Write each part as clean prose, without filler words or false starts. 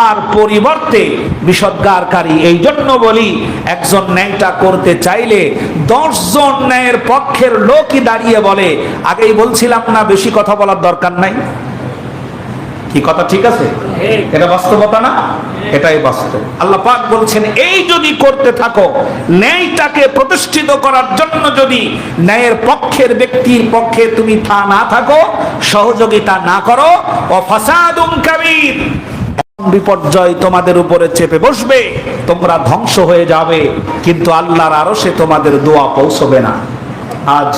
আর পরিবর্তে বিষদগারকারী। এই জন্য বলি, একজন ন্যায়টা করতে চাইলে 10 জন ন্যায়ের পক্ষের লোকই দাঁড়িয়ে বলে। আগেই বলছিলাম না, বেশি কথা বলার দরকার নাই। কি কথা ঠিক আছে? এটা বাস্তবতা না? এটাই বাস্তব। আল্লাহ পাক বলছেন, এই যদি করতে থাকো, ন্যায়টাকে প্রতিষ্ঠিত করার জন্য যদি ন্যায়ের পক্ষের ব্যক্তির পক্ষে তুমি না থাকো, সহযোগিতা না করো, ফাসাদুন কাবীর, বিপর্যয় তোমাদের উপরে চেপে বসবে, তোমরা ধ্বংস হয়ে যাবে, কিন্তু আল্লাহর আরশে তোমাদের দোয়া পৌঁছবে না। আজ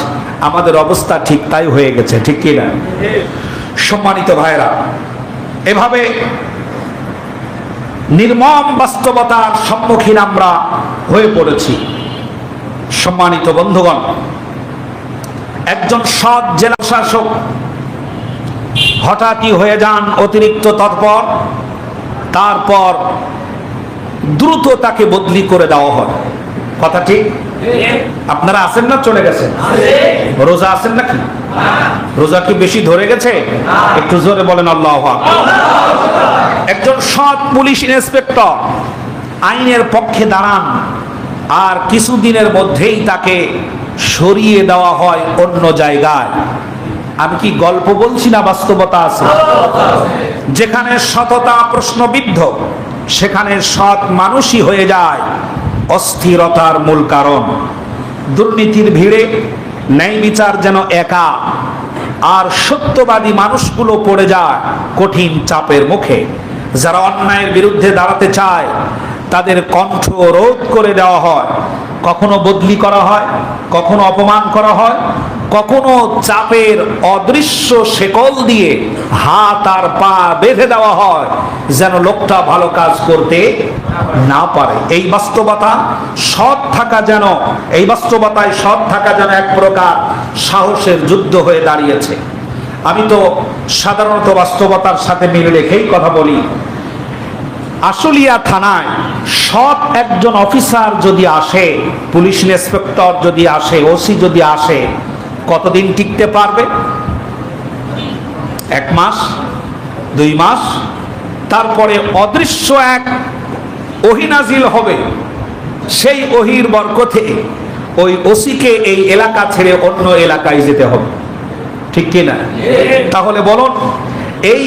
আমাদের অবস্থা ঠিক তাই হয়ে গেছে, ঠিক কি না? সম্মানিত ভাইরা, এভাবে নির্মম বাস্তবতার সম্মুখীন আমরা হয়ে পড়েছি। সম্মানিত বন্ধুগণ, একজন সৎ জেলা শাসক হঠাৎই হয়ে যান অতিরিক্ত তৎপর, তারপর দ্রুত তাকে বদলি করে দেওয়া হয়। কথা ঠিক? আপনারা আছেন না চলে গেছেন? রোজা আছেন নাকি? রোজা কি বেশি ধরে গেছে? একটু জোরে বলেন আল্লাহু আকবার। একজন সৎ পুলিশ ইন্সপেক্টর আইনের পক্ষে দাঁড়ান, আর কিছুদিনের মধ্যেই তাকে সরিয়ে দেওয়া হয় অন্য জায়গায়। আমি কি গল্প বলছি না বাস্তবতা আছে? যেখানে সততা প্রশ্নবিদ্ধ, সেখানে সৎ মানুষই হয়ে যায় অস্থিরতার মূল কারণ। দুর্নীতির ভিড়ে ন্যায় বিচার যেন একা, আর সত্যবাদী মানুষগুলো পড়ে যায় কঠিন চাপের মুখে। যারা অন্যায়ের বিরুদ্ধে দাঁড়াতে চায়, তাদের কণ্ঠ রোধ করে দেওয়া হয়, কখনো বদলি করা হয়, কখনো অপমান করা হয়, কখনো চাপের অদৃশ্য শেকল দিয়ে হাত আর পা বেঁধে দেওয়া হয়, যেন লোকটা ভালো কাজ করতে না পারে। এই বাস্তবতা সৎ থাকা যেন, এই বাস্তবতায় সৎ থাকা যেন এক প্রকার সাহসের যুদ্ধ হয়ে দাঁড়িয়েছে। আমি তো সাধারণত বাস্তবতার সাথে মিল রেখেই কথা বলি। আশুলিয়া থানায় সৎ একজন অফিসার যদি আসে, পুলিশ ইন্সপেক্টর যদি আসে, ওসি যদি আসে, কতদিন টিকতে পারবে? 1 মাস, 2 মাস, তারপরে অদৃশ্য এক ওহী নাজিল হবে। সেই ওহীর বরকতে ওই ওসিকে এই এলাকা ছেড়ে অন্য এলাকায় যেতে হবে, ঠিক কি না? তাহলে বলুন, এই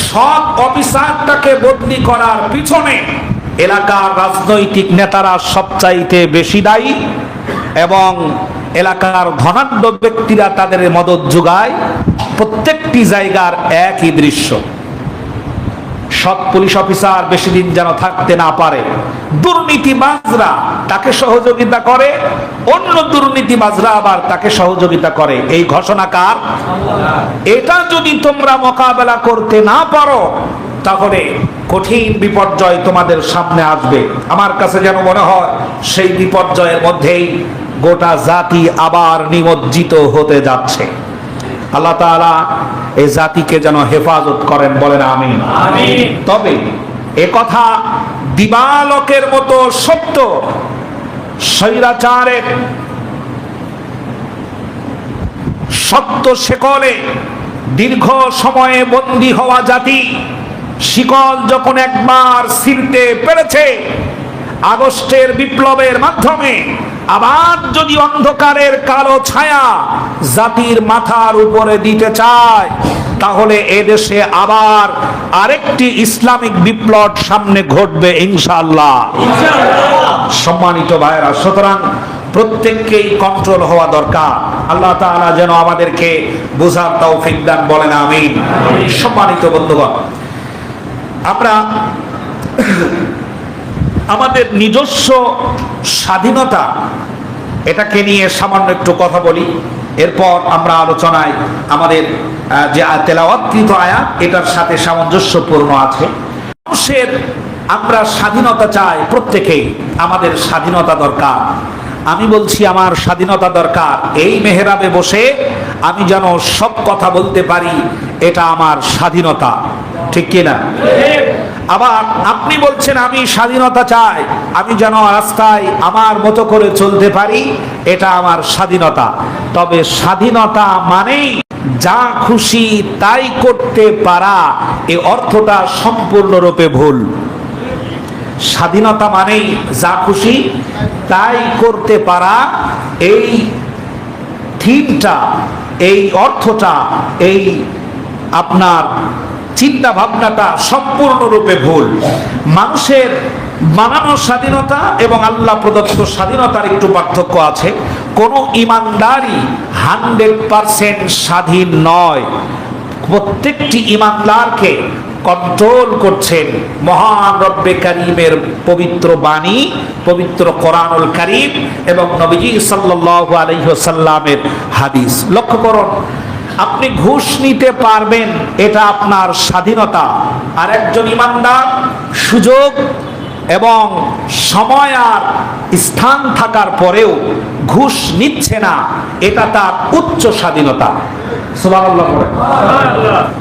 সৎ অফিসারটাকে বদলি করার পিছনে এলাকার রাজনৈতিক নেতারা সবচাইতে বেশি দায়ী, এবং এলাকার ধনাঢ্য ব্যক্তিরা তাদের মদত যোগায়। প্রত্যেকটি জায়গার একই দৃশ্য। সৎ পুলিশ অফিসার বেশি দিন যেন থাকতে না পারে, দুর্নীতিবাজরা তাকে সহযোগিতা করে, অন্য দুর্নীতিবাজরা আবার তাকে সহযোগিতা করে। এই ঘোষণা কার? এটা যদি তোমরা মোকাবেলা করতে না পারো, তাহলে কঠিন বিপর্যয় তোমাদের সামনে আসবে। আমার কাছে যেন মনে হয় সেই বিপর্যয়ের মধ্যেই গোটা জাতি আবার নিমজ্জিত হতে যাচ্ছে। আল্লাহ তাআলা এই জাতিকে যেন হেফাজত করেন, বলেন আমিন। তবে এ কথা দিবালোকের মতো সত্য, স্বৈরাচারের সত্য শেকলে দীর্ঘ সময়ে বন্দী হওয়া জাতি, শিকল যখন একবার ছিঁড়তে পেরেছে আগস্টের বিপ্লবের মাধ্যমে, আবার যদি অন্ধকারের কালো ছায়া জাতির মাথার উপরে দিতে চায়, তাহলে এদেশে আবার আরেকটি ইসলামিক বিপ্লব সামনে ঘটবে ইনশাআল্লাহ। সম্মানিত ভাইরা, সুতরাং প্রত্যেককেই কন্ট্রোল হওয়া দরকার। আল্লাহ তাআলা যেন আমাদেরকে বোঝার তৌফিক দান, বলেন আমিন। সম্মানিত বন্ধুগণ, আমরা আমাদের নিজস্ব স্বাধীনতা, এটাকে নিয়ে সামান্য একটু কথা বলি। এরপর আমরা আলোচনায় আমাদের যে তেলাওয়াতকৃত আয়াত, এটার সাথে সামঞ্জস্যপূর্ণ আছে। মানুষের আমরা স্বাধীনতা চাই, প্রত্যেকেই আমাদের স্বাধীনতা দরকার। আমি বলছি আমার স্বাধীনতা দরকার, এই মেহরাবে বসে আমি যেন সব কথা বলতে পারি, এটা আমার স্বাধীনতা, ঠিক কিনা? আবার আপনি বলছেন আমি স্বাধীনতা চাই, আমি যেন রাস্তায় আমার মতো করে চলতে পারি, এটা আমার স্বাধীনতা। তবে স্বাধীনতা মানেই যা খুশি তাই করতে পারা, এই অর্থটা সম্পূর্ণরূপে ভুল। স্বাধীনতা মানেই যা খুশি তাই করতে পারা, এই থিমটা, এই অর্থটা, এই আপনার চিন্তা ভাবনাটা সম্পূর্ণরূপে ভুল। মানুষের বানানো স্বাধীনতা এবং আল্লাহ প্রদত্ত স্বাধীনতার একটু পার্থক্য আছে। কোন ইমানদারই 100% স্বাধীন নয়। প্রত্যেকটি ইমানদারকে কন্ট্রোল করছেন মহান রব্বে কারীমের পবিত্র বাণী, পবিত্র কোরআনুল কারীম এবং নবীজি সাল্লাল্লাহু আলাইহি ওয়াসাল্লামের হাদিস। লক্ষ্য করুন, আপনি ঘুষ নিতে পারবেন, এটা আপনার স্বাধীনতা। আর একজন ইমানদার সুযোগ এবং সময় আর স্থান থাকার পরেও ঘুষ নিচ্ছে না, এটা তার উচ্চ স্বাধীনতা। সুবহানাল্লাহ।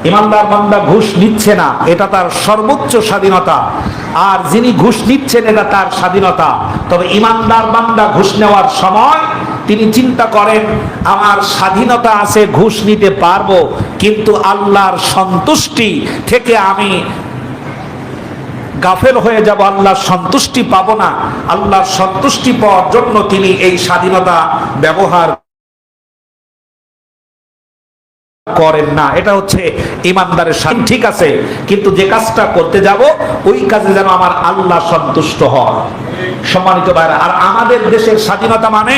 ইমানদার বান্দা ঘুষ নিচ্ছে না, এটা তার সর্বোচ্চ স্বাধীনতা। আর যিনি ঘুষ নিচ্ছেন, এটা তার স্বাধীনতা। তবে ইমানদার বান্দা ঘুষ নেওয়ার সময় তিনি চিন্তা করেন, আমার স্বাধীনতা আছে, ঘুষ নিতে পারবো, কিন্তু আল্লাহর সন্তুষ্টি থেকে আমি গাফেল হয়ে যাব, আল্লাহর সন্তুষ্টি পাবো না। আল্লাহর সন্তুষ্টি পাওয়ার জন্য তিনি এই স্বাধীনতা ব্যবহার করেন না। এটা হচ্ছে ইমানদারের স্বাধীন। ঠিক আছে, কিন্তু যে কাজটা করতে যাব ওই কাজে যেন আমার আল্লাহ সন্তুষ্ট হয়। সম্মানিত ভাইরা, আর আমাদের দেশের স্বাধীনতা মানে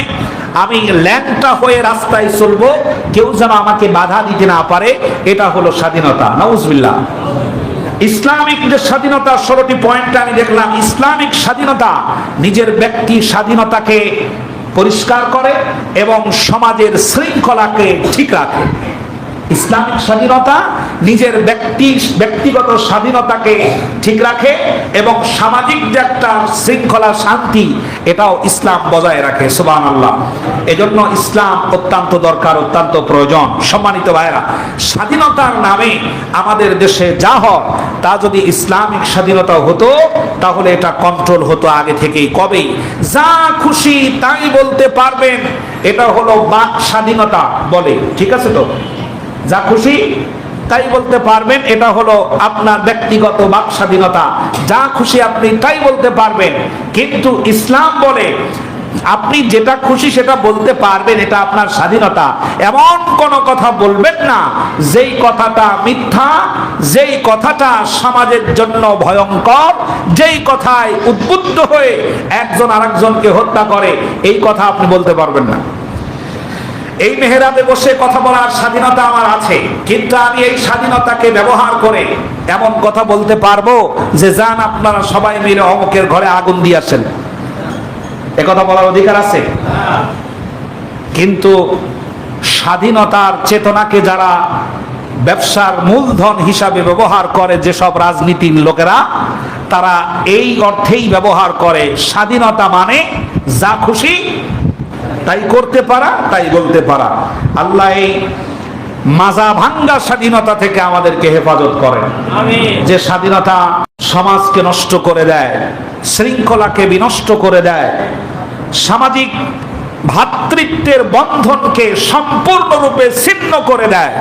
আমি ল্যাংটা হয়ে রাস্তায় চলবো, কেউ যেন আমাকে বাধা দিতে না পারে, এটা হলো স্বাধীনতা। নাউজুবিল্লাহ। ইসলামিক যে স্বাধীনতা, 16টি পয়েন্ট আমি দেখলাম। ইসলামিক স্বাধীনতা নিজের ব্যক্তি স্বাধীনতাকে পরিষ্কার করে এবং সমাজের শৃঙ্খলাকে ঠিক রাখে। ইসলামিক স্বাধীনতা নিজের ব্যক্তিগত স্বাধীনতাকে ঠিক রাখে এবং সামাজিক যে একটা শৃঙ্খলা, শান্তি, এটাও ইসলাম বজায় রাখে। সুবহানাল্লাহ। এজন্য ইসলাম অত্যন্ত দরকার, অত্যন্ত প্রয়োজন। সম্মানিত ভাইরা, স্বাধীনতার নামে আমাদের দেশে যা হয় তা যদি ইসলামিক স্বাধীনতা হতো তাহলে এটা কন্ট্রোল হতো আগে থেকেই। কবেই যা খুশি তাই বলতে পারবেন, এটা হলো বাক স্বাধীনতা বলে। ঠিক আছে তো? যা খুশি তাই বলতে পারবেন, এটা হলো আপনার ব্যক্তিগত বাক স্বাধীনতা। যা খুশি আপনি তাই বলতে পারবেন। কিন্তু ইসলাম বলে আপনি যেটা খুশি সেটা বলতে পারবেন, এটা আপনার স্বাধীনতা। এমন কোন কথা বলবেন না যেই কথাটা মিথ্যা, যেই কথাটা সমাজের জন্য ভয়ঙ্কর, যেই কথায় উদ্বুদ্ধ হয়ে একজন আরেকজনকে হত্যা করে, এই কথা আপনি বলতে পারবেন না। এই মেহরাবে বসে কথা বলার স্বাধীনতা আমার আছে, কিন্তু আমি এই স্বাধীনতাকে ব্যবহার করে এমন কথা বলতে পারবো যে যান আপনারা সবাই মিলে অমুকের ঘরে আগুন দিয়ে আসেন, এ কথা বলার অধিকার আছে? কিন্তু স্বাধীনতার চেতনাকে যারা ব্যবসার মূলধন হিসাবে ব্যবহার করে, যেসব রাজনীতির লোকেরা, তারা এই অর্থেই ব্যবহার করে। স্বাধীনতা মানে যা খুশি তাই করতে পারা, তাই বলতে পারা। আল্লাহ এই মাজা ভাঙ্গা স্বাধীনতা থেকে আমাদেরকে হেফাজত করেন। যে স্বাধীনতা সমাজকে নষ্ট করে দেয়, শৃঙ্খলাকে বিনষ্ট করে দেয়, সামাজিক ভ্রাতৃত্বের বন্ধনকে সম্পূর্ণরূপে ছিন্ন করে দেয়,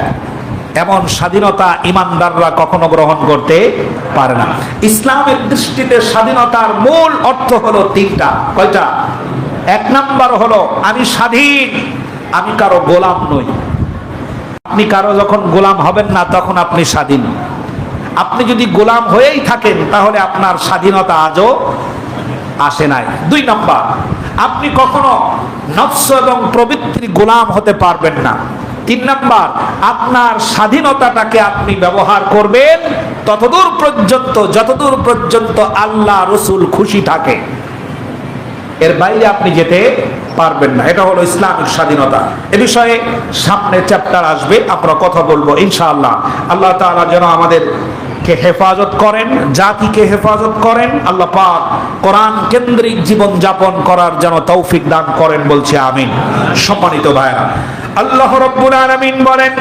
এমন স্বাধীনতা ইমানদাররা কখনো গ্রহণ করতে পারে না। ইসলামের দৃষ্টিতে স্বাধীনতার মূল অর্থ হলো তিনটা। কয়টা? এক নাম্বার হলো আমি স্বাধীন, আমি কারো গোলাম নই। আপনি কারো যখন গোলাম হবেন না তখন আপনি স্বাধীন। আপনি যদি গোলাম হয়েই থাকেন তাহলে আপনার স্বাধীনতা আজও আসে নাই। দুই নাম্বার, আপনি কখনো নফস এবং প্রবৃত্তির গোলাম হতে পারবেন না। তিন নাম্বার, আপনার স্বাধীনতাটাকে আপনি ব্যবহার করবেন ততদূর পর্যন্ত যতদূর পর্যন্ত আল্লাহ রসুল খুশি থাকে, এর বাইরে আপনি যেতে পারবেন না। এটা হলো ইসলামিক স্বাধীনতা। এ বিষয়ে সামনে চ্যাপ্টার আসবে, আমরা কথা বলবো ইনশাআল্লাহ। আল্লাহ তাআলা যেন আমাদেরকে হেফাজত করেন, জাতিকে হেফাজত করেন। আল্লাহ পাক কোরআন কেন্দ্রিক জীবন যাপন করার যেন তৌফিক দান করেন, বলছি আমিন। সম্মানিত ভাইরা, আল্লাহ রাব্বুল আলামিন বলেন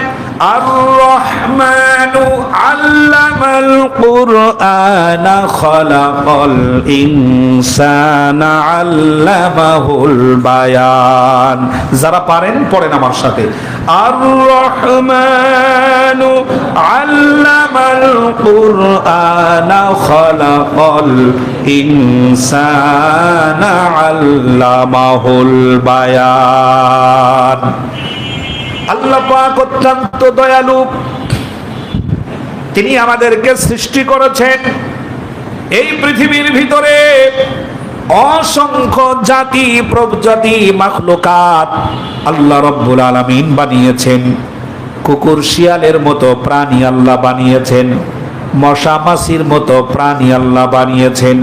الرحمن علم القرآن خلق الإنسان علمه البيان যারা পারেন পড়েন আমার সাথে الرحمن علم القرآن خلق الإنسان علمه البيان আল্লাহ পাক অত্যন্ত দয়ালু তিনি আমাদেরকে সৃষ্টি করেছেন এই পৃথিবীর ভিতরে অসংখ্য জাতি প্রজাতি মাখলুকাত আল্লাহ রাব্বুল আলামিন বানিয়েছেন কুকুর শিয়ালের মতো প্রাণী আল্লাহ বানিয়েছেন মশা মাছির মতো প্রাণী আল্লাহ বানিয়েছেন